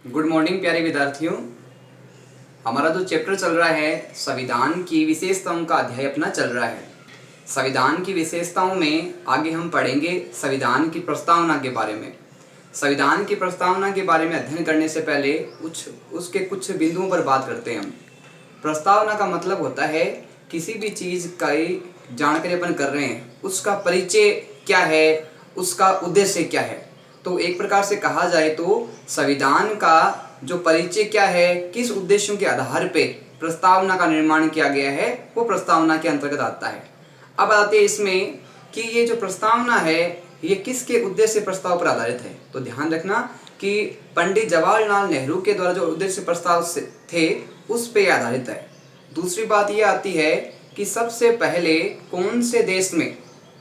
Good morning प्यारे विद्यार्थियों। हमारा जो चैप्टर चल रहा है संविधान की विशेषताओं का अध्याय अपना चल रहा है। संविधान की विशेषताओं में आगे हम पढ़ेंगे संविधान की प्रस्तावना के बारे में। संविधान की प्रस्तावना के बारे में अध्ययन करने से पहले उसके कुछ बिंदुओं पर बात करते हैं हम। प्रस्तावना का मतलब होता है किसी भी चीज़ का जानकारी अपन कर रहे हैं, उसका परिचय क्या है, उसका उद्देश्य क्या है। तो एक प्रकार से कहा जाए तो संविधान का जो परिचय क्या है, किस उद्देश्यों के आधार पे प्रस्तावना का निर्माण किया गया है, वो प्रस्तावना के अंतर्गत आता है। अब आते हैं इसमें कि ये जो प्रस्तावना है ये किसके उद्देश्य प्रस्ताव पर आधारित है। तो ध्यान रखना कि पंडित जवाहरलाल नेहरू के द्वारा जो उद्देश्य प्रस्ताव थे उस पे आधारित है। दूसरी बात ये आती है कि सबसे पहले कौन से देश में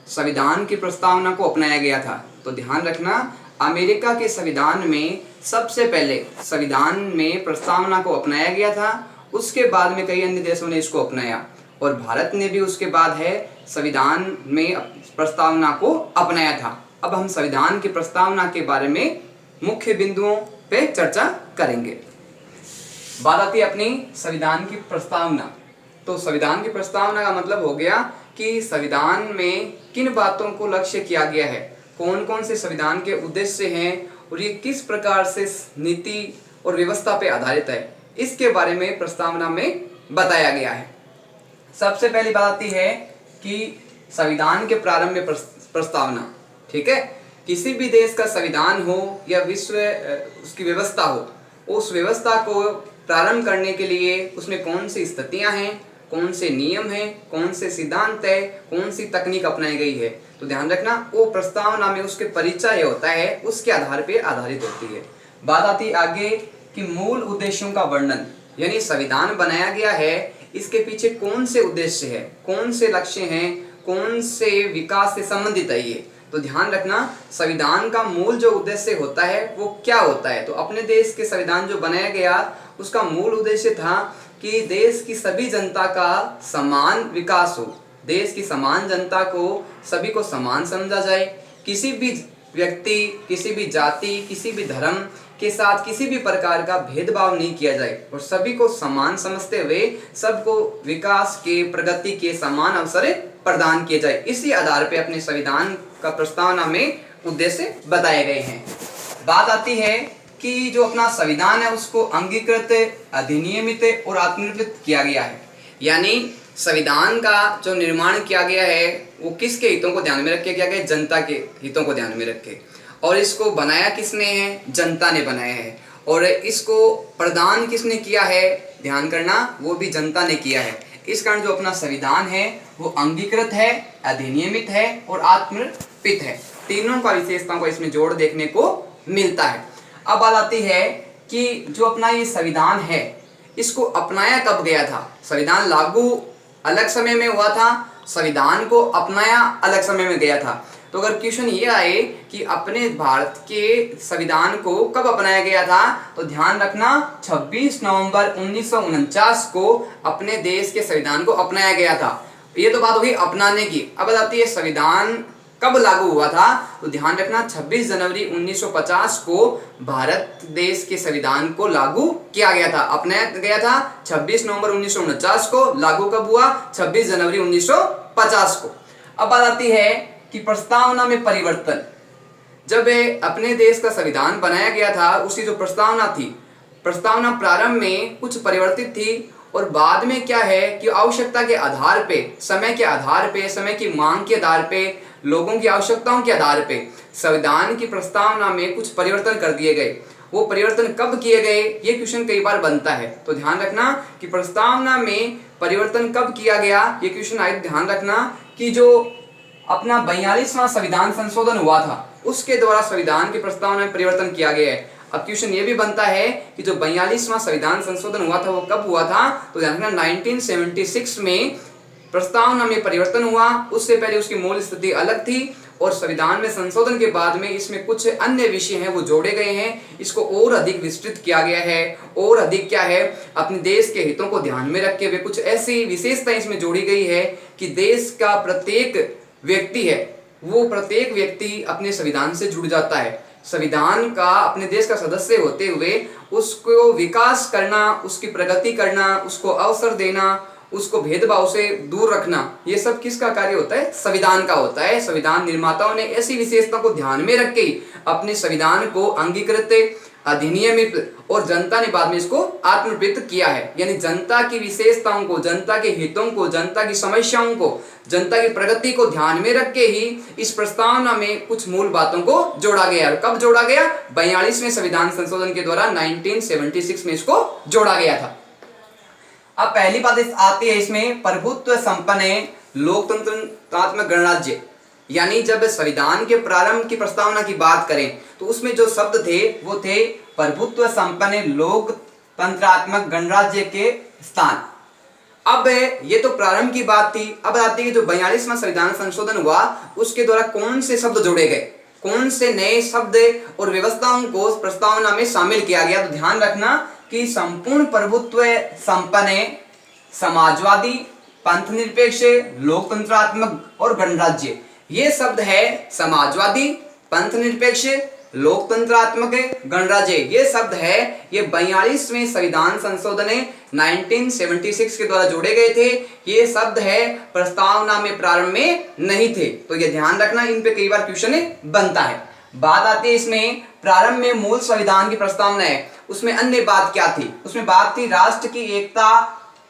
संविधान की प्रस्तावना को अपनाया गया था। तो ध्यान रखना अमेरिका के संविधान में सबसे पहले संविधान में प्रस्तावना को अपनाया गया था, उसके बाद में कई अन्य देशों ने इसको अपनाया और भारत ने भी उसके बाद है संविधान में प्रस्तावना को अपनाया था। अब हम संविधान की प्रस्तावना के बारे में मुख्य बिंदुओं पे चर्चा करेंगे। बात आती है अपनी संविधान की प्रस्तावना। तो संविधान की प्रस्तावना का मतलब हो गया कि संविधान में किन बातों को लक्ष्य किया गया है, कौन कौन से संविधान के उद्देश्य हैं और ये किस प्रकार से नीति और व्यवस्था पे आधारित है, इसके बारे में प्रस्तावना में बताया गया है। सबसे पहली बात आती है कि संविधान के प्रारंभ में प्रस्तावना। ठीक है, किसी भी देश का संविधान हो या विश्व उसकी व्यवस्था हो, उस व्यवस्था को प्रारंभ करने के लिए उसमें कौन सी स्थितियां हैं, कौन से नियम हैं, कौन से सिद्धांत है, कौन सी तकनीक अपनाई गई है। तो ध्यान रखना वो प्रस्तावना में उसके परिचय होता है, उसके आधार पे आधारित होती है। बात आती है आगे कि मूल उद्देश्यों का वर्णन, यानी संविधान बनाया गया है, इसके पीछे कौन से उद्देश्य है, कौन से लक्ष्य हैं, कौन से विकास से संबंधित है ये। तो ध्यान रखना संविधान का मूल जो उद्देश्य होता है वो क्या होता है। तो अपने देश के संविधान जो बनाया गया उसका मूल उद्देश्य था कि देश की सभी जनता का समान विकास हो, देश की समान जनता को सभी को समान समझा जाए, किसी भी व्यक्ति, किसी भी जाति, किसी भी धर्म के साथ किसी भी प्रकार का भेदभाव नहीं किया जाए और सभी को समान समझते हुए सबको विकास के, प्रगति के समान अवसर प्रदान किए जाए। इसी आधार पे अपने संविधान का प्रस्तावना में उद्देश्य बताए गए हैं। बात आती है कि जो अपना संविधान है उसको अंगीकृत, अधिनियमित और आत्मनिर्भर किया गया है। यानी संविधान का जो निर्माण किया गया है वो किसके हितों को ध्यान में रख के किया गया, जनता के हितों को ध्यान में रख के। और इसको बनाया किसने है, जनता ने बनाया है। और इसको प्रदान किसने किया है, ध्यान करना वो भी जनता ने किया है। इस कारण जो अपना संविधान है वो अंगीकृत है, अधिनियमित है और आत्मनिर्भर है। तीनों का विशेषताओं को इसमें जोड़ देखने को मिलता है। अब बात आती है कि जो अपना ये संविधान है इसको अपनाया कब गया था। संविधान लागू अलग समय में हुआ था, संविधान को अपनाया अलग समय में गया था। तो अगर क्वेश्चन ये आए कि अपने भारत के संविधान को कब अपनाया गया था, तो ध्यान रखना 26 नवंबर 1949 को अपने देश के संविधान को अपनाया गया था। ये तो बात होगी अपनाने की। अब आती है संविधान कब लागू हुआ था, तो ध्यान रखना 26 जनवरी 1950 को भारत देश के संविधान को लागू किया गया था, अपनाया गया था 26 नवंबर 1949 को। लागू कब हुआ, 26 जनवरी 1950 को। अब बात आती है कि प्रस्तावना में परिवर्तन। जब अपने देश का संविधान बनाया गया था उसकी जो प्रस्तावना थी, प्रस्तावना प्रारंभ में कुछ परिवर्तित थी और बाद में क्या है कि आवश्यकता के आधार पे, समय के आधार पे, समय की मांग के आधार पे, लोगों की आवश्यकताओं के आधार पे संविधान की प्रस्तावना में कुछ परिवर्तन कर दिए गए। वो परिवर्तन कब किए गए, ये क्वेश्चन कई बार बनता है। तो ध्यान रखना कि प्रस्तावना में परिवर्तन कब किया गया, ये क्वेश्चन आए। ध्यान रखना कि जो अपना 42वां संविधान संशोधन हुआ था उसके द्वारा संविधान की प्रस्तावना में परिवर्तन किया गया है। अब क्वेश्चन ये भी बनता है कि जो 42वां संविधान संशोधन हुआ था वो कब हुआ था, तो ध्यान रखना 1976 में प्रस्तावना में परिवर्तन हुआ। उससे पहले उसकी मूल स्थिति अलग थी और संविधान में संशोधन के बाद में इसमें कुछ अन्य विषय हैं वो जोड़े गए हैं, इसको और अधिक विस्तृत किया गया है और अधिक क्या है अपने देश के हितों को ध्यान में रख के वे कुछ ऐसी विशेषताएं इसमें जोड़ी गई है कि देश का प्रत्येक व्यक्ति है वो प्रत्येक व्यक्ति अपने संविधान से जुड़ जाता है। संविधान का अपने देश का सदस्य होते हुए उसको विकास करना, उसकी प्रगति करना, उसको अवसर देना, उसको भेदभाव से दूर रखना, ये सब किसका कार्य होता है? संविधान का होता है। संविधान निर्माताओं ने ऐसी विशेषता को ध्यान में रख के अपने संविधान को अंगीकृत, अधिनियमित और जनता ने बाद में इसको आत्मप्रतिष्ठित किया है। यानी जनता की विशेषताओं को, जनता के हितों को, जनता की समस्याओं को, जनता की प्रगति को ध्यान में रख के ही इस प्रस्तावना में कुछ मूल बातों को जोड़ा गया। और कब जोड़ा गया? 42वें संविधान संशोधन के द्वारा 1976 में इसको जोड़ा गया था। अब पहली बात आती है इसमें प्रभुत्व संपन्न लोकतंत्रात्मक गणराज्य। यानी जब संविधान के प्रारंभ की प्रस्तावना की बात करें तो उसमें जो शब्द थे वो थे प्रभुत्व संपन्न लोकतंत्रात्मक गणराज्य के स्थान। अब ये तो प्रारंभ की बात थी। अब आती है जो 42वां संविधान संशोधन हुआ उसके द्वारा कौन से शब्द जोड़े गए, कौन से नए शब्द और व्यवस्थाओं को प्रस्तावना में शामिल किया गया। तो ध्यान रखना कि संपूर्ण प्रभुत्व संपन्न, समाजवादी, पंथनिरपेक्ष, लोकतंत्रात्मक और गणराज्य, ये शब्द है समाजवादी, पंथनिरपेक्ष, लोकतंत्रात्मक, गणराज्य, ये शब्द है ये 42वें संविधान संशोधन 1976 के द्वारा जोड़े गए थे। ये शब्द है प्रस्तावना में प्रारंभ में नहीं थे। तो ये ध्यान रखना, इन पे कई बार क्वेश्चन बनता है। बात आती है इसमें प्रारंभ में मूल संविधान की प्रस्तावना है, उसमें अन्य बात क्या थी? उसमें बात थी राष्ट्र की एकता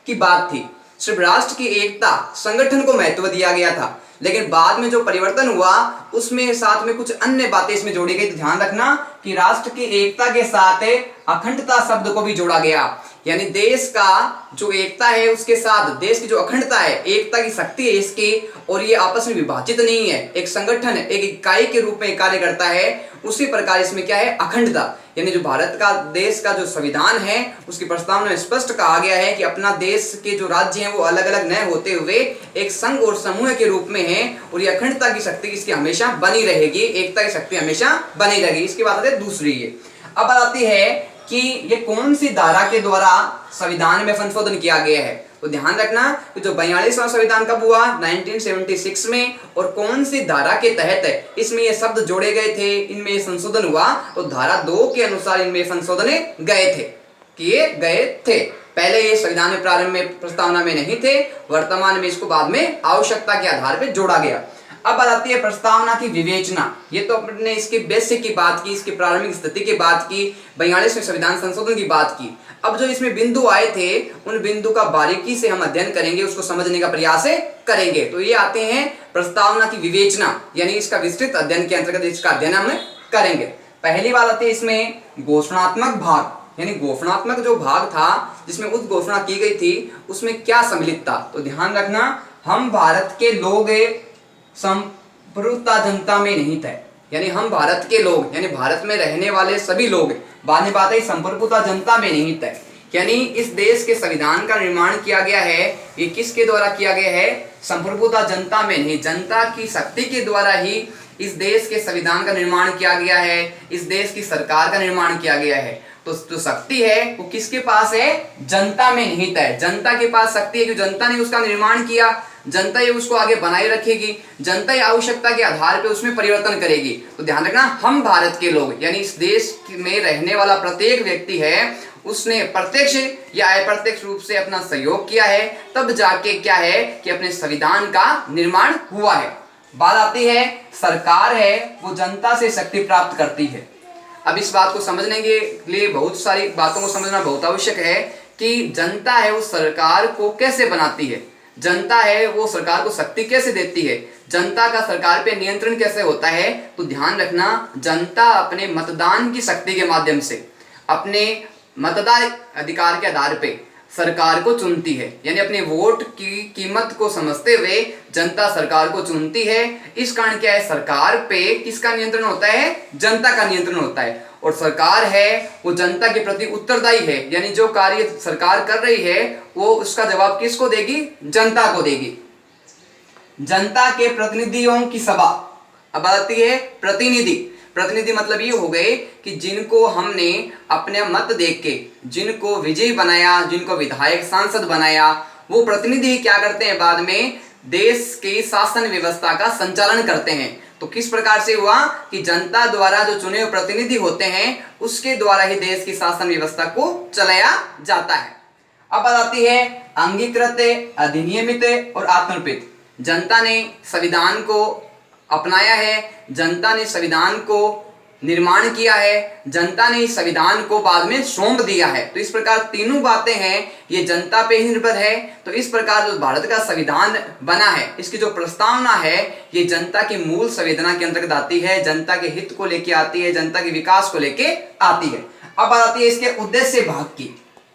की बात थी। सिर्फ राष्ट्र की एकता, संगठन को महत्व दिया गया था। लेकिन बाद में जो परिवर्तन हुआ उसमें साथ में कुछ अन्य बातें इसमें जोड़ी गई। तो ध्यान रखना कि राष्ट्र की एकता के साथ अखंडता शब्द को भी जोड़ा गया। यानी देश का जो एकता है उसके साथ देश की जो अखंडता है, एकता की शक्ति है इसकी, और ये आपस में विभाजित नहीं है, एक संगठन, एक इकाई के रूप में कार्य करता है। उसी प्रकार इसमें क्या है? अखंडता। यानी जो भारत का देश का जो संविधान है उसकी प्रस्तावना में स्पष्ट कहा गया है कि अपना देश के जो राज्य हैं वो अलग अलग न होते हुए एक संघ और समूह के रूप में है, और ये अखंडता की शक्ति इसकी हमेशा बनी रहेगी, एकता की शक्ति हमेशा बनी रहेगी। इसकी बात है दूसरी। ये अब आती है कि ये कौन सी धारा के द्वारा संविधान में संशोधन किया गया है। तो ध्यान रखना कि जो 42वां संविधान कब हुआ? 1976 में। और कौन सी धारा के तहत इसमें ये शब्द जोड़े गए थे, इनमें ये संशोधन हुआ? तो धारा 2 के अनुसार इनमें संशोधन किए गए थे। पहले ये संविधान में प्रारंभ में प्रस्तावना में नहीं थे, वर्तमान में इसको बाद में आवश्यकता के आधार पर जोड़ा गया। अब आती है प्रस्तावना की विवेचना। ये तो अपने इसके बेसिक की बात की, इसकी प्रारंभिक स्थिति की बात की, 42वें संविधान संशोधन की बात की। अब जो इसमें बिंदु आए थे उन बिंदु का बारीकी से हम अध्ययन करेंगे, उसको समझने का प्रयास करेंगे। तो ये आते हैं प्रस्तावना की विवेचना, यानी इसका विस्तृत अध्ययन के अंतर्गत इसका अध्ययन हम करेंगे। पहली बात आती है इसमें घोषणात्मक भाग। यानी घोषणात्मक जो भाग था जिसमें उद्घोषणा की गई थी उसमें क्या सम्मिलित था। तो ध्यान रखना, हम भारत के लोग संप्रभुता जनता में नहीं थे। यानी हम भारत के लोग, यानी भारत में रहने वाले सभी लोग, बाद में बात है संप्रभुता जनता में नहीं थे। यानी इस देश के संविधान का निर्माण किया गया है, ये किसके द्वारा किया गया है? संप्रभुता जनता में नहीं, जनता की शक्ति के द्वारा ही इस देश के संविधान का निर्माण किया गया है, इस देश की सरकार का निर्माण किया गया है। तो जो शक्ति है वो किसके पास है? जनता में निहित है। जनता के पास शक्ति है कि जनता ने उसका निर्माण किया, जनता ये उसको आगे बनाए रखेगी, जनता ये आवश्यकता के आधार पे उसमें परिवर्तन करेगी। तो ध्यान रखना, हम भारत के लोग, यानी इस देश में रहने वाला प्रत्येक व्यक्ति है, उसने प्रत्यक्ष या अप्रत्यक्ष रूप से अपना सहयोग किया है, तब जाके क्या है कि अपने संविधान का निर्माण हुआ है। बात आती है सरकार है वो जनता से शक्ति प्राप्त करती है। अब इस बात को समझने के लिए बहुत सारी बातों को समझना बहुत आवश्यक है कि जनता है वो सरकार को कैसे बनाती है, जनता है वो सरकार को शक्ति कैसे देती है, जनता का सरकार पे नियंत्रण कैसे होता है। तो ध्यान रखना, जनता अपने मतदान की शक्ति के माध्यम से, अपने मतदान अधिकार के आधार पे सरकार को चुनती है। यानी अपने वोट की कीमत को समझते हुए जनता सरकार को चुनती है। इस कारण क्या है, सरकार पे किसका नियंत्रण होता है? जनता का नियंत्रण होता है। और सरकार है वो जनता के प्रति उत्तरदायी है, यानी जो कार्य सरकार कर रही है वो उसका जवाब किसको देगी? जनता को देगी। जनता के प्रतिनिधियों की सभा। अब आती है प्रतिनिधि। प्रतिनिधि मतलब ये हो गए कि जिनको हमने अपने मत देख के जिनको विजयी बनाया, जिनको विधायक सांसद बनाया, वो प्रतिनिधि क्या करते हैं? बाद में देश की शासन व्यवस्था का संचालन करते हैं। तो किस प्रकार से हुआ कि जनता द्वारा जो चुने हुए प्रतिनिधि होते हैं उसके द्वारा ही देश की शासन व्यवस्था को चलाया जाता है। अब बात आती है अंगीकृत, अधिनियमित और आत्मर्पित। जनता ने संविधान को अपनाया है, जनता ने संविधान को निर्माण किया है, जनता ने इस संविधान को बाद में सौंप दिया है। तो इस प्रकार तीनों बातें हैं ये जनता पे ही निर्भर है। तो इस प्रकार जो भारत का संविधान बना है इसकी जो प्रस्तावना है ये जनता की मूल संवेदना के अंतर्गत आती है, जनता के हित को लेके आती है, जनता के विकास को लेके आती है। अब बात आती है इसके उद्देश्य भाग की।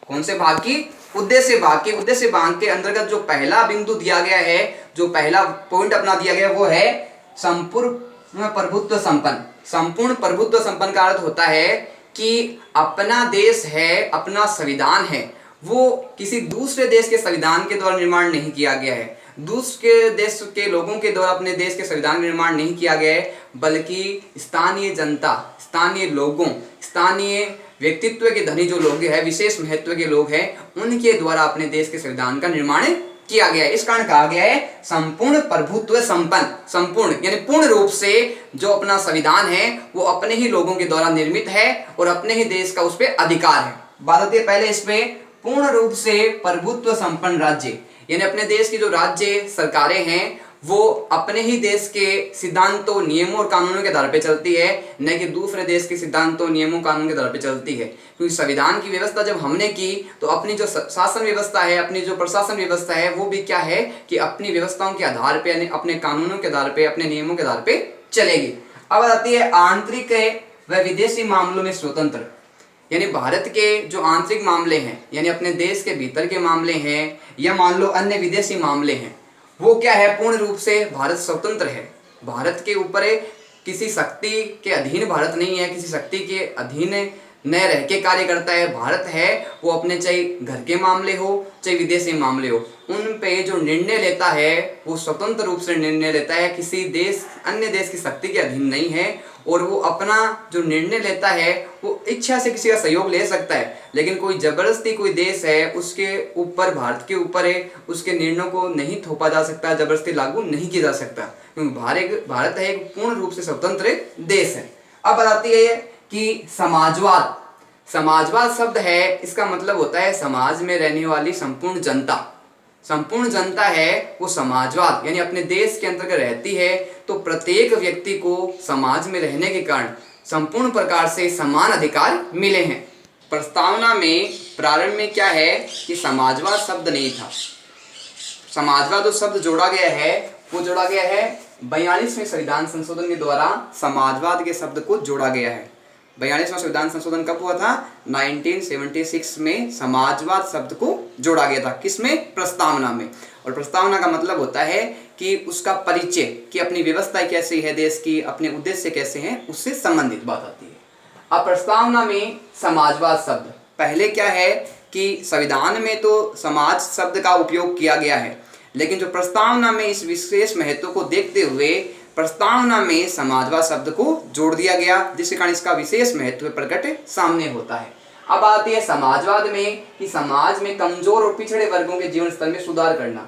कौन से भाग की? उद्देश्य भाग की। उद्देश्य भाग के अंतर्गत जो पहला बिंदु दिया गया है, जो पहला पॉइंट अपना दिया गया वो है संपूर्ण प्रभुत्व संपन्न। संपूर्ण प्रभुत्व संपन्न का अर्थ होता है कि अपना देश है, अपना संविधान है, वो किसी दूसरे देश के संविधान के द्वारा निर्माण नहीं किया गया है, दूसरे देश के लोगों के द्वारा अपने देश के संविधान निर्माण नहीं किया गया है, बल्कि स्थानीय जनता, स्थानीय लोगों, स्थानीय व्यक्तित्व के धनी जो लोग हैं, विशेष महत्व के लोग हैं, उनके द्वारा अपने देश के संविधान का निर्माण किया गया है। इस कारण कहा गया है संपूर्ण प्रभुत्व संपन्न। संपूर्ण यानी पूर्ण रूप से जो अपना संविधान है वो अपने ही लोगों के द्वारा निर्मित है और अपने ही देश का उस पर अधिकार है। बात आती है पहले इसमें पूर्ण रूप से प्रभुत्व संपन्न राज्य, यानी अपने देश की जो राज्य सरकारें हैं वो अपने ही देश के सिद्धांतों, नियमों और कानूनों के आधार पर चलती है, न कि दूसरे देश के सिद्धांतों, नियमों, कानून के आधार पर चलती है। क्योंकि संविधान की व्यवस्था जब हमने की तो अपनी जो शासन व्यवस्था है, अपनी जो प्रशासन व्यवस्था है वो भी क्या है कि अपनी व्यवस्थाओं के आधार पे, यानी अपने कानूनों के आधार पे, अपने नियमों के आधार पे चलेगी। अब आती है आंतरिक व विदेशी मामलों में स्वतंत्र, यानी भारत के जो आंतरिक मामले हैं, यानी अपने देश के भीतर के मामले हैं या मान लो अन्य विदेशी मामले हैं, वो क्या है पूर्ण रूप से भारत स्वतंत्र है। भारत के ऊपर किसी शक्ति के अधीन भारत नहीं है, किसी शक्ति के अधीन न रह के कार्य करता है। भारत है वो अपने चाहे घर के मामले हो चाहे विदेशी मामले हो, उन पे जो निर्णय लेता है वो स्वतंत्र रूप से निर्णय लेता है, किसी देश, अन्य देश की शक्ति के अधीन नहीं है। और वो अपना जो निर्णय लेता है वो इच्छा से किसी का सहयोग ले सकता है, लेकिन कोई जबरदस्ती कोई देश है उसके ऊपर, भारत के ऊपर है, उसके निर्णयों को नहीं थोपा जा सकता, जबरदस्ती लागू नहीं किया जा सकता, क्योंकि भारत है एक पूर्ण रूप से स्वतंत्र देश है। अब बताती है कि समाजवाद। समाजवाद शब्द है, इसका मतलब होता है समाज में रहने वाली संपूर्ण जनता। संपूर्ण जनता है वो समाजवाद, यानी अपने देश के अंतर्गत रहती है, तो प्रत्येक व्यक्ति को समाज में रहने के कारण संपूर्ण प्रकार से समान अधिकार मिले हैं। प्रस्तावना में प्रारंभ में क्या है कि समाजवाद शब्द नहीं था। समाजवाद जो शब्द जोड़ा गया है वो जोड़ा गया है 42वें संविधान संशोधन के द्वारा समाजवाद के शब्द को जोड़ा गया है। 42वां संविधान संशोधन कब हुआ था? 1976 में समाजवाद शब्द को जोड़ा गया था। किसमें? प्रस्तावना में। और प्रस्तावना का मतलब होता है कि उसका परिचय, कि अपनी व्यवस्था कैसी है देश की, अपने उद्देश्य कैसे हैं, उससे संबंधित बात आती है। अब प्रस्तावना में समाजवाद शब्द, पहले क्या है कि संविधान में तो समाज शब्द का उपयोग किया गया है, लेकिन जो प्रस्तावना में इस विशेष महत्व को देखते हुए प्रस्तावना में समाजवाद शब्द को जोड़ दिया गया, जिसके कारण इसका विशेष महत्व प्रकट सामने होता है। अब आती है समाजवाद में कि समाज में कमजोर और पिछड़े वर्गों के जीवन स्तर में सुधार करना।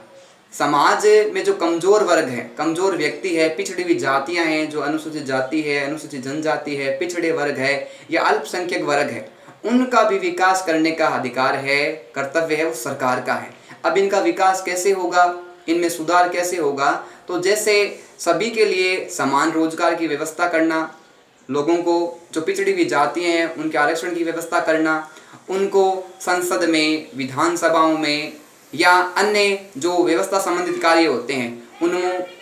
समाज में जो कमजोर वर्ग है, कमजोर व्यक्ति है, पिछड़ी हुई जातियां हैं, जो अनुसूचित जाति है, अनुसूचित जनजाति है, पिछड़े वर्ग है या अल्पसंख्यक वर्ग है, उनका भी विकास करने का अधिकार है, कर्तव्य है, वो सरकार का है। अब इनका विकास कैसे होगा, इनमें सुधार कैसे होगा? तो जैसे सभी के लिए समान रोजगार की व्यवस्था करना, लोगों को जो पिछड़ी हुई जातियां हैं उनके आरक्षण की व्यवस्था करना, उनको संसद में, विधानसभाओं में या अन्य जो व्यवस्था संबंधित कार्य होते हैं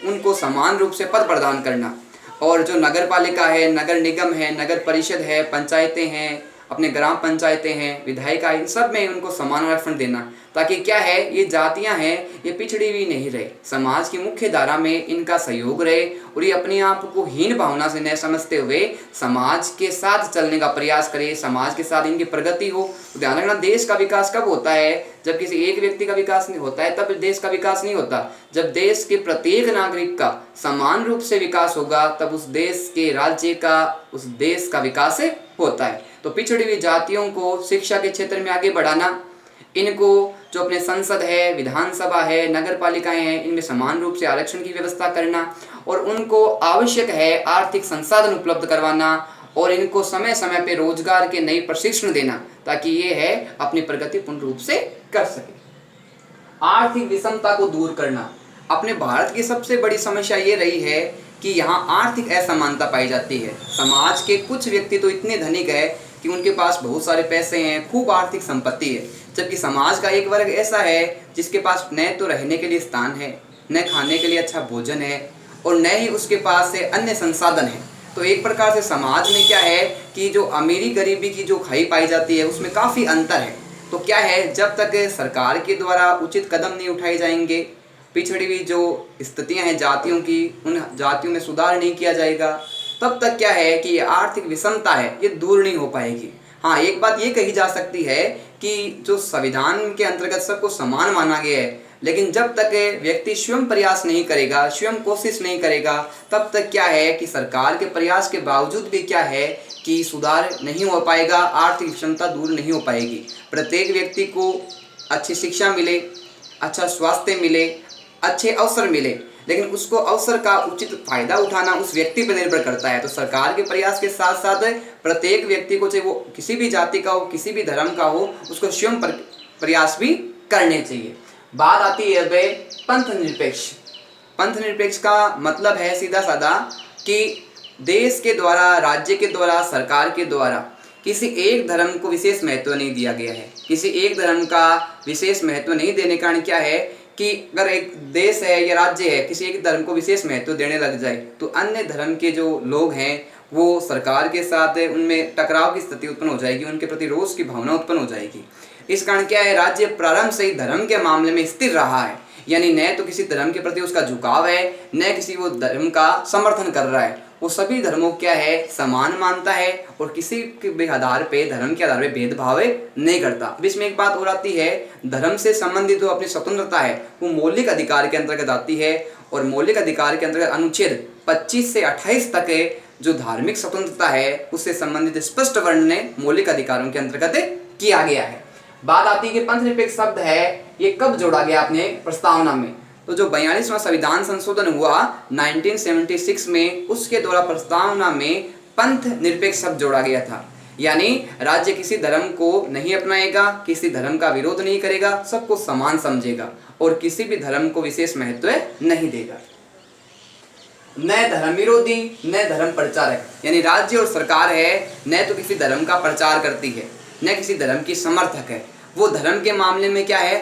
उनको समान रूप से पद प्रदान करना, और जो नगर पालिका है, नगर निगम है, नगर परिषद है, पंचायतें हैं, अपने ग्राम पंचायतें हैं, विधायिका, इन सब में उनको समान आरक्षण देना, ताकि क्या है ये जातियां हैं ये पिछड़ी हुई नहीं रहे, समाज की मुख्य धारा में इनका सहयोग रहे और ये अपने आप को हीन भावना से न समझते हुए समाज के साथ चलने का प्रयास करे, समाज के साथ इनकी प्रगति हो। तो ध्यान रखना, देश का विकास कब होता है? जब किसी एक व्यक्ति का विकास नहीं होता है तब देश का विकास नहीं होता। जब देश के प्रत्येक नागरिक का समान रूप से विकास होगा तब उस देश के राज्य का, उस देश का विकास होता है। तो पिछड़ी हुई जातियों को शिक्षा के क्षेत्र में आगे बढ़ाना, इनको जो अपने संसद है, विधानसभा है, नगर पालिकाएं हैं, इनमें समान रूप से आरक्षण की व्यवस्था करना, और उनको आवश्यक है आर्थिक संसाधन उपलब्ध करवाना और इनको समय समय पे रोजगार के नए प्रशिक्षण देना, ताकि ये है अपनी प्रगति पूर्ण रूप से कर सके। आर्थिक विषमता को दूर करना। अपने भारत की सबसे बड़ी समस्या ये रही है कि यहाँ आर्थिक असमानता पाई जाती है। समाज के कुछ व्यक्ति तो इतने धनिक है कि उनके पास बहुत सारे पैसे हैं, खूब आर्थिक संपत्ति है, जबकि समाज का एक वर्ग ऐसा है जिसके पास न तो रहने के लिए स्थान है, न खाने के लिए अच्छा भोजन है और न ही उसके पास है अन्य संसाधन है। तो एक प्रकार से समाज में क्या है कि जो अमीरी गरीबी की जो खाई पाई जाती है उसमें काफ़ी अंतर है। तो क्या है, जब तक सरकार के द्वारा उचित कदम नहीं उठाए जाएंगे, पिछड़ी हुई जो स्थितियां हैं जातियों की, उन जातियों में सुधार नहीं किया जाएगा, तब तक क्या है कि ये आर्थिक विषमता है ये दूर नहीं हो पाएगी। हाँ, एक बात ये कही जा सकती है कि जो संविधान के अंतर्गत सबको समान माना गया है, लेकिन जब तक व्यक्ति स्वयं प्रयास नहीं करेगा, स्वयं कोशिश नहीं करेगा, तब तक क्या है कि सरकार के प्रयास के बावजूद भी क्या है कि सुधार नहीं हो पाएगा, आर्थिक विषमता दूर नहीं हो पाएगी। प्रत्येक व्यक्ति को अच्छी शिक्षा मिले, अच्छा स्वास्थ्य मिले, अच्छे अवसर मिले, लेकिन उसको अवसर का उचित फायदा उठाना उस व्यक्ति पर निर्भर करता है। तो सरकार के प्रयास के साथ साथ प्रत्येक व्यक्ति को, चाहे वो किसी भी जाति का हो, किसी भी धर्म का हो, उसको स्वयं प्रयास भी करने चाहिए। बात आती है अब पंथ निरपेक्ष। पंथ निरपेक्ष का मतलब है सीधा साधा कि देश के द्वारा, राज्य के द्वारा, सरकार के द्वारा किसी एक धर्म को विशेष महत्व नहीं दिया गया है। किसी एक धर्म का विशेष महत्व नहीं देने का कारण क्या है कि अगर एक देश है या राज्य है किसी एक धर्म को विशेष महत्व देने लग जाए तो अन्य धर्म के जो लोग हैं वो सरकार के साथ उनमें टकराव की स्थिति उत्पन्न हो जाएगी, उनके प्रति रोष की भावना उत्पन्न हो जाएगी। इस कारण क्या है, राज्य प्रारंभ से ही धर्म के मामले में स्थिर रहा है, यानी न तो किसी धर्म के प्रति उसका झुकाव है, न किसी वो धर्म का समर्थन कर रहा है। वो सभी धर्मों क्या है, समान मानता है और किसी के आधार पे, धर्म के आधार पे भेदभाव नहीं करता। अब इसमें एक बात और आती है, धर्म से संबंधित जो अपनी स्वतंत्रता है वो मौलिक अधिकार के अंतर्गत आती है और मौलिक अधिकार के अंतर्गत अनुच्छेद 25 से 28 तक जो धार्मिक स्वतंत्रता है उससे संबंधित स्पष्ट वर्णन मौलिक अधिकारों के अंतर्गत किया गया है। बात आती है कि पंथ निरपेक्ष शब्द है ये कब जोड़ा गया अपने प्रस्तावना में। तो जो 42वां संविधान संशोधन हुआ 1976 में, उसके द्वारा प्रस्तावना में पंथ निरपेक्ष शब्द जोड़ा गया था, यानी राज्य किसी धर्म को नहीं अपनाएगा, किसी धर्म का विरोध नहीं करेगा, सबको समान समझेगा और किसी भी धर्म को विशेष महत्व नहीं देगा। न धर्म विरोधी न धर्म प्रचारक, यानी राज्य और सरकार है न तो किसी धर्म का प्रचार करती है न किसी धर्म की समर्थक है। वो धर्म के मामले में क्या है,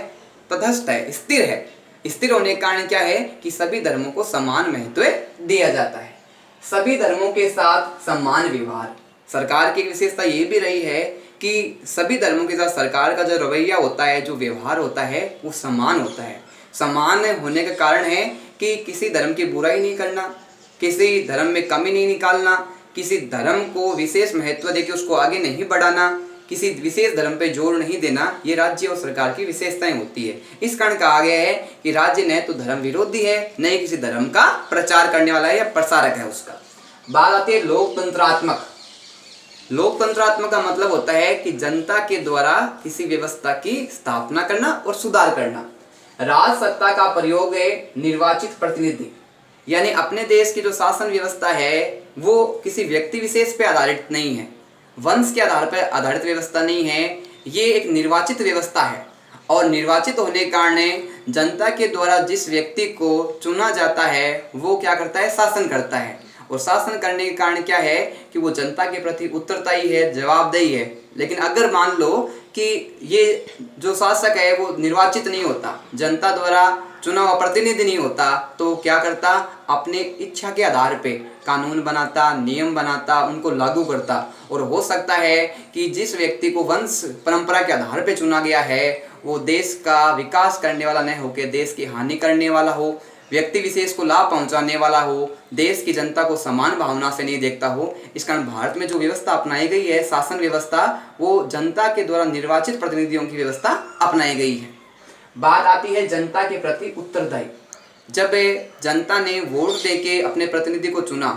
तटस्थ है, स्थिर है। स्थिर होने के कारण क्या है कि सभी धर्मों को समान महत्व दिया जाता है, सभी धर्मों के साथ समान व्यवहार। सरकार की विशेषता ये भी रही है कि सभी धर्मों के साथ सरकार का जो रवैया होता है, जो व्यवहार होता है वो समान होता है। समान होने का कारण है कि किसी धर्म की बुराई नहीं करना, किसी धर्म में कमी नहीं निकालना, किसी धर्म को विशेष महत्व देकर उसको आगे नहीं बढ़ाना, किसी विशेष धर्म पे जोर नहीं देना, ये राज्य और सरकार की विशेषताएं होती है। इस कारण कहा गया है कि राज्य न तो धर्म विरोधी है न ही किसी धर्म का प्रचार करने वाला है या प्रसारक है उसका। बात आती है लोकतंत्रात्मक। लोकतंत्रात्मक का मतलब होता है कि जनता के द्वारा किसी व्यवस्था की स्थापना करना और सुधार करना। राज सत्ता का प्रयोग है निर्वाचित प्रतिनिधि, यानी अपने देश की जो शासन व्यवस्था है वो किसी व्यक्ति विशेष पे आधारित नहीं है, वंश के आधार पर आधारित व्यवस्था नहीं है, ये एक निर्वाचित व्यवस्था है। और निर्वाचित होने के कारण जनता के द्वारा जिस व्यक्ति को चुना जाता है वो क्या करता है, शासन करता है। और शासन करने के कारण क्या है कि वो जनता के प्रति उत्तरदायी है, जवाबदेही है। लेकिन अगर मान लो कि ये जो शासक है वो निर्वाचित नहीं होता, जनता द्वारा चुना हुआ प्रतिनिधि नहीं होता, तो क्या करता, अपने इच्छा के आधार पे कानून बनाता, नियम बनाता, उनको लागू करता। और हो सकता है कि जिस व्यक्ति को वंश परंपरा के आधार पे चुना गया है वो देश का विकास करने वाला न होकर देश की हानि करने वाला हो, व्यक्ति विशेष को लाभ पहुंचाने वाला हो, देश की जनता को समान भावना से नहीं देखता हो। इस कारण भारत में जो व्यवस्था अपनाई गई है, शासन व्यवस्था, वो जनता के द्वारा निर्वाचित प्रतिनिधियों की व्यवस्था अपनाई गई है। बात आती है जनता के प्रति उत्तरदायी। जब जनता ने वोट देके अपने प्रतिनिधि को चुना,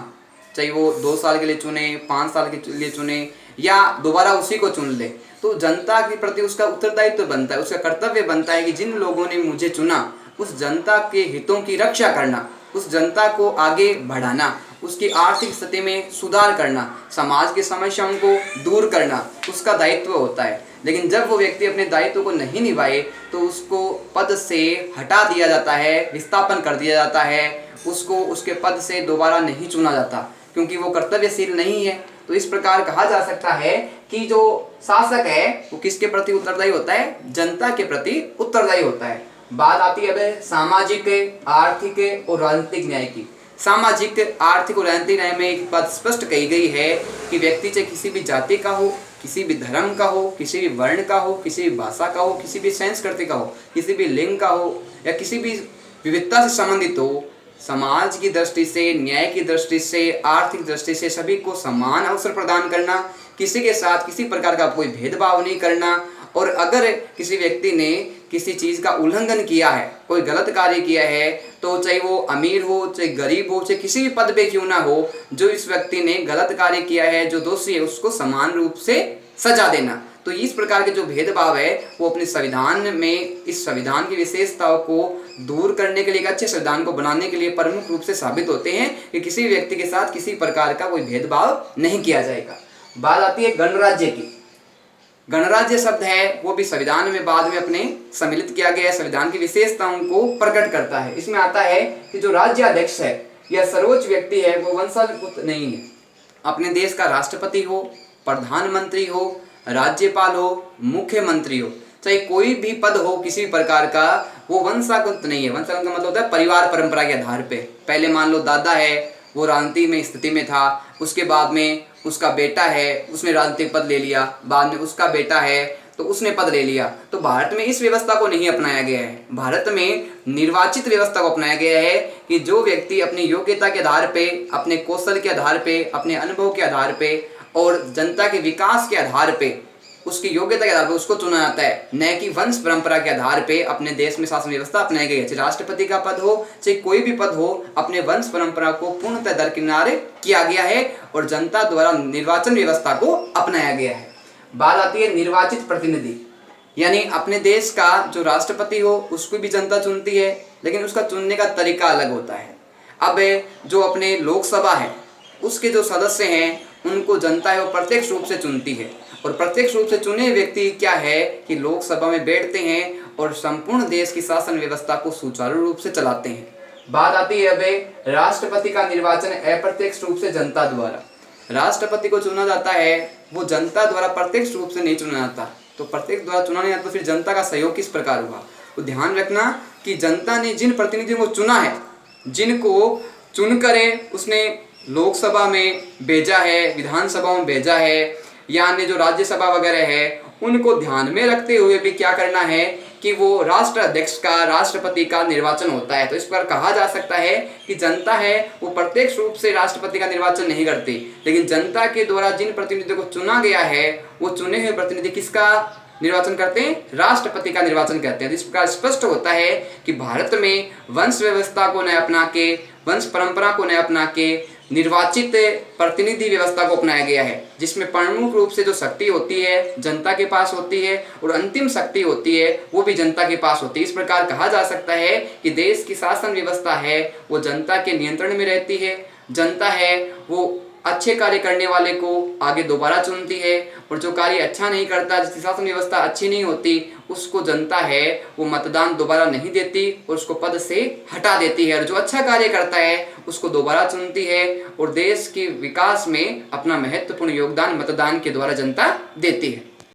चाहे वो 2 साल के लिए चुने, 5 साल के लिए चुने या दोबारा उसी को चुन ले, तो जनता के प्रति उसका उत्तरदायित्व बनता है, उसका कर्तव्य बनता है कि जिन लोगों ने मुझे चुना उस जनता के हितों की रक्षा करना, उस जनता को आगे बढ़ाना, उसकी आर्थिक स्थिति में सुधार करना, समाज की समस्याओं को दूर करना उसका दायित्व होता है। लेकिन जब वो व्यक्ति अपने दायित्व को नहीं निभाए तो उसको पद से हटा दिया जाता है, विस्थापन कर दिया जाता है, उसको उसके पद से दोबारा नहीं चुना जाता क्योंकि वो कर्तव्यशील नहीं है। तो इस प्रकार कहा जा सकता है कि जो शासक है वो किसके प्रति उत्तरदायी होता है? जनता के प्रति उत्तरदायी होता है। बात आती है अब सामाजिक, आर्थिक और राजनीतिक न्याय की। सामाजिक, आर्थिक और राजनीतिक न्याय में एक बात स्पष्ट कही गई है कि व्यक्ति चाहे किसी भी जाति का हो, किसी भी धर्म का हो, किसी भी वर्ण का हो, किसी भी भाषा का हो, किसी भी संस्कृति का हो, किसी भी लिंग का हो या किसी भी विविधता से संबंधित हो, समाज की दृष्टि से, न्याय की दृष्टि से, आर्थिक दृष्टि से सभी को समान अवसर प्रदान करना, किसी के साथ किसी प्रकार का कोई भेदभाव नहीं करना। और अगर किसी व्यक्ति ने किसी चीज़ का उल्लंघन किया है, कोई गलत कार्य किया है, तो चाहे वो अमीर हो, चाहे गरीब हो, चाहे किसी भी पद पे क्यों ना हो, जो इस व्यक्ति ने गलत कार्य किया है, जो दोषी है, उसको समान रूप से सजा देना। तो इस प्रकार के जो भेदभाव है वो अपने संविधान में, इस संविधान की विशेषताओं को दूर करने के लिए, एक अच्छे संविधान को बनाने के लिए प्रमुख रूप से साबित होते हैं कि किसी व्यक्ति के साथ किसी प्रकार का कोई भेदभाव नहीं किया जाएगा। बात आती है गणराज्य की। गणराज्य शब्द है वो भी संविधान में बाद में अपने सम्मिलित किया गया है, संविधान की विशेषताओं को प्रकट करता है। इसमें आता है कि जो राज्याध्यक्ष है या सर्वोच्च व्यक्ति है वो वंशानुगत नहीं है। अपने देश का राष्ट्रपति हो, प्रधानमंत्री हो, राज्यपाल हो, मुख्यमंत्री हो, चाहे कोई भी पद हो किसी भी प्रकार का, वो वंशानुगत नहीं है। वंशानुगत का मतलब होता है परिवार परंपरा के आधार पे। पहले मान लो दादा है, वो राजनीति में स्थिति में था, उसके बाद में उसका बेटा है, उसने राजनीतिक पद ले लिया, बाद में उसका बेटा है तो उसने पद ले लिया। तो भारत में इस व्यवस्था को नहीं अपनाया गया है। भारत में निर्वाचित व्यवस्था को अपनाया गया है कि जो व्यक्ति अपनी योग्यता के आधार पे, अपने कौशल के आधार पे, अपने अनुभव के आधार पे और जनता के विकास के आधार पे, उसकी योग्यता के आधार पर उसको चुना जाता है, न कि वंश परंपरा के आधार पे। अपने देश में शासन व्यवस्था अपनाई गई है, चाहे राष्ट्रपति का पद हो, चाहे कोई भी पद हो, अपने वंश परंपरा को पूर्णतः दरकिनार किया गया है और जनता द्वारा निर्वाचन व्यवस्था को अपनाया गया है। बात आती है निर्वाचित प्रतिनिधि, यानी अपने देश का जो राष्ट्रपति हो उसको भी जनता चुनती है, लेकिन उसका चुनने का तरीका अलग होता है। अब जो अपने लोकसभा है उसके जो सदस्य हैं उनको जनता है वो प्रत्यक्ष रूप से चुनती है, और प्रत्यक्ष रूप से चुने व्यक्ति क्या है कि लोकसभा में बैठते हैं और संपूर्ण देश की शासन व्यवस्था को सुचारू रूप से चलाते हैं। बात आती है अब राष्ट्रपति का निर्वाचन अप्रत्यक्ष रूप से जनता द्वारा। राष्ट्रपति को चुना जाता है वो जनता द्वारा प्रत्यक्ष रूप से नहीं चुना जाता। तो प्रत्यक्ष द्वारा चुना नहीं जाता तो फिर जनता का सहयोग किस प्रकार हुआ? तो ध्यान रखना कि जनता ने जिन प्रतिनिधियों को चुना है, जिनको चुनकर उसने लोकसभा में भेजा है, विधानसभा में भेजा है, या अन्य जो राज्यसभा वगैरह है, उनको ध्यान में रखते हुए भी क्या करना है कि वो राष्ट्र अध्यक्ष का, राष्ट्रपति का निर्वाचन होता है। तो इस पर कहा जा सकता है कि जनता है वो प्रत्यक्ष रूप से राष्ट्रपति का निर्वाचन नहीं करती, लेकिन जनता के द्वारा जिन प्रतिनिधियों को चुना गया है वो चुने हुए प्रतिनिधि किसका निर्वाचन करते हैं? राष्ट्रपति का निर्वाचन करते हैं। इस प्रकार स्पष्ट होता है कि भारत में वंश व्यवस्था को न अपना के, वंश परंपरा को न अपना के निर्वाचित प्रतिनिधि व्यवस्था को अपनाया गया है, जिसमें प्रमुख रूप से जो शक्ति होती है जनता के पास होती है और अंतिम शक्ति होती है वो भी जनता के पास होती है। इस प्रकार कहा जा सकता है कि देश की शासन व्यवस्था है वो जनता के नियंत्रण में रहती है। जनता है वो अच्छे कार्य करने वाले को आगे दोबारा चुनती है, और जो कार्य अच्छा नहीं करता, जिसकी शासन व्यवस्था अच्छी नहीं होती, उसको जनता है वो मतदान दोबारा नहीं देती और उसको पद से हटा देती है, और जो अच्छा कार्य करता है उसको दोबारा चुनती है और देश के विकास में अपना महत्वपूर्ण योगदान मतदान के द्वारा जनता देती है।